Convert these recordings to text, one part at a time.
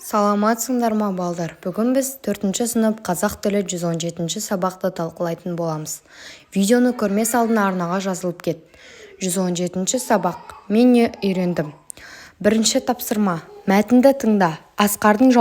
Саламатсыңдар ма балдар? Бүгін біз 4-ші сынып қазақ тілі 117-ші сабақты талқылайтын боламыз. Видеоны көрмес алдын арнаға жазылып кет. 117-ші сабақ. Мен не үйрендім? Бірінші тапсырма. Мәтінді тыңда. Асқардың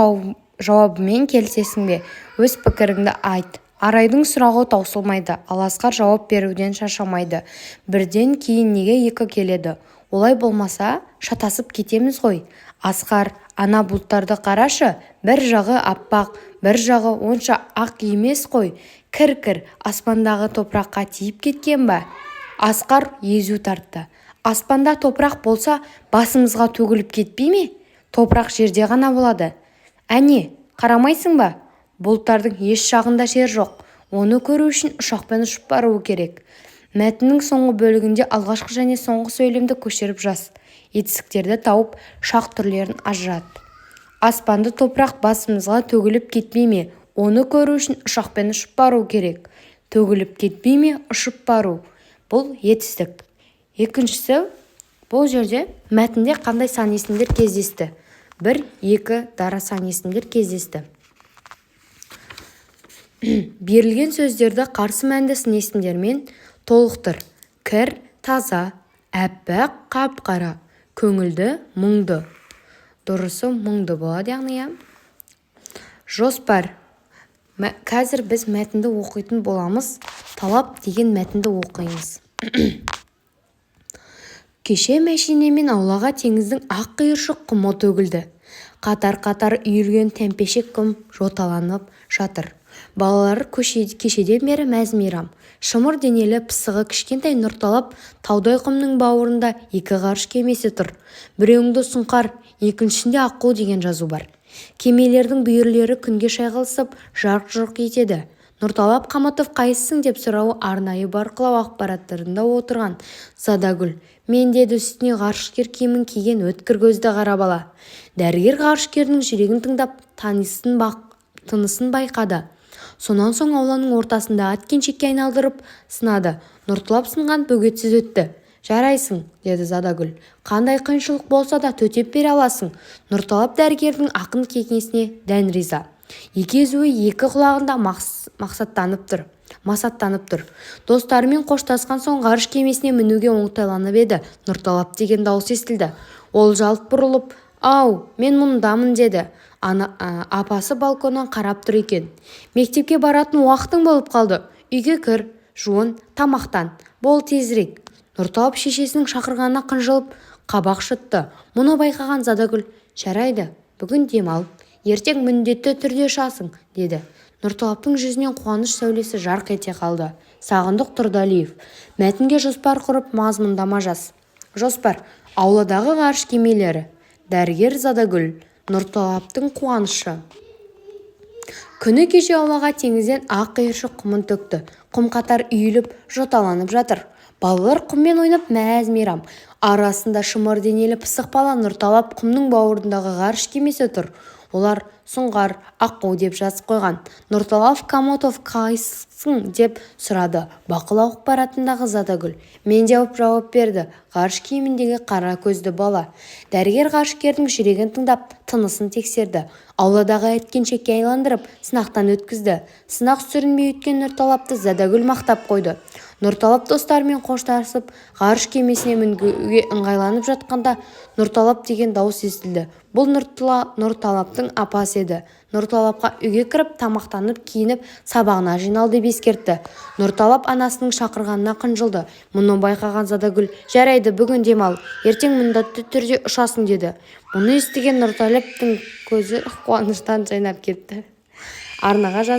жауабымен келісесің бе? Өз пікіріңді айт. Арайдың сұрағы таусылмайды, ал Асқар жауап беруден шаршамайды. Бірден кейін неге екі келеді? Олай болмаса, шатасып кетеміз ғой. Асқар, ана бұлттарды қарашы, бір жағы аппақ, бір жағы онша ақ емес қой. Кір, аспандағы топыраққа тиіп кеткен ба? Асқар езу тартты. Аспанда топырақ болса, басымызға төгіліп кетпей ме? Топырақ жерде ғана болады. Әне, қарамайсың ба? Бұлттардың еш жағында жер жоқ. Оны көру үшін ұшақпен ұшып баруы керек. Мәтіннің соңғы бөлігінде алғашқы және соңғы сөйлемді көшіріп жаз. Етістіктерді тауып, шақ түрлерін ажырат. Аспанды топырақ басымызға төгіліп кетпей ме? Оны көру үшін ұшақпен ұшып бару керек. Төгіліп кетпей ме? Ұшып бару. Бұл етістік. Екіншісі, бұл жерде мәтінде қандай сан есімдер кездесті? 1, 2 дара сан есімдер кездесті. Берілген сөздерді қарсы мәнді сын есімдермен толықтыр. Кір, таза, әппақ, қап-қара, көңілді, мұңды. Дұрысы мұңды болады, яғни. Жоспар. Қазір біз мәтінді оқитын боламыз. Талап деген мәтінді оқимыз. Кеше мәшинемен аулаға теңіздің ақ қиыршық құмы төгілді. Қатар-қатар үйілген тәмпешек құм жоталанып жатыр. Балалар кешеден бері мәз-мейрам. Шымыр денелі пысығы кішкентай Нұрталап таудай құмның бауырында екі ғарыш кемесі тұр. Біреуіңді сұңқар, екіншісінде аққу деген жазу бар. Кемелердің бүйірлері күнге шайғылысып, жарқ-жұрқ етеді. Нұрталап Қамытов қайсың деп сұрауы арнайы Барқылау ақпараттарында отырған Задагүл. Мен деді үстіне ғарышкер киімін киген өткір көзді қара бала. Дәрігер ғарышкердің жүрегін тыңдап, тынысын байқады. Сонан соң ауланың ортасында әткеншекке айналдырып сынады. Нұрталап сынған бөгетсіз өтті. Жарайсың, деді Задагүл. Қандай қиыншылық болса да төтеп бере аласың. Нұрталап дәрігердің ақын кеңесіне дән риза. Екі езуі екі құлағында масаттанып тұр. Достарымен қоштасқан соң ғарыш кемесіне мінуге оңтайланып еді. Нұрталап деген дауыс естілді. Ол жалт бұрылып, «Ау, мен мұндамын», деді. Апасы балконнан қарап тұр екен. Мектепке баратын уақытың болып қалды. Үйге кір, жуын, тамақтан. Бол тезірек. Нұрталап шешесінің шақырғанына қынжылып, қабақ шытты. Мұны байқаған Задагүл, жарайды, бүгін демал. Ертең міндетті түрде ұшасың, деді. Нұрталаптың жүзінен қуаныш сәулесі жарқ ете қалды. Сағындық Тұрдалиев. Мәтінге жоспар құрып мазмұндама жаз. Жоспар. Ауладағы ғарыш кемелері. Дәрігер Задагүл. Нұрталаптың қуанышы. Күні кеше аулаға теңізден ақ қиыршық құмын төкті. Құм қатар үйіліп, жоталанып жатыр. Балалар құммен ойнап мәз-мейрам. Арасында шымыр денелі пысық бала Нұрталап құмның бауырындағы ғарыш кемесі тұр. Олар сұңғар, аққу деп жазып қойған. Нұрталап Қамытов қайсың деп сұрады. Бақылау ақпаратындағы Задагүл. Мен жауап берді. Ғарыш киіміндегі қара көзді бала. Дәрігер ғарышкердің жүрегін тыңдап, тынысын тексерді. Ауладағы әткеншекке айландырып, сынақтан өткізді. Сынақ сүрінбей өткен Нұрталапты Задагүл мақтап қойды. Нұрталап достарымен қоштасып, ғарыш кемесіне мінуге ыңғайланып жатқанда Нұрталап деген дауыс естілді. Бұл Нұрталаптың апасы еді. Нұрталапқа үйге кіріп, тамақтанып, киініп, сабағына жиналды деп ескертті. Нұрталап анасының шақырғанына қынжылды. Мұны байқаған Задагүл, жарайды, бүгін демал. Ертең міндетті түрде ұшасың, деді. Мұны естіген Нұрталаптың көзі қуаныштан жайнап кетті. Арнаға жазылған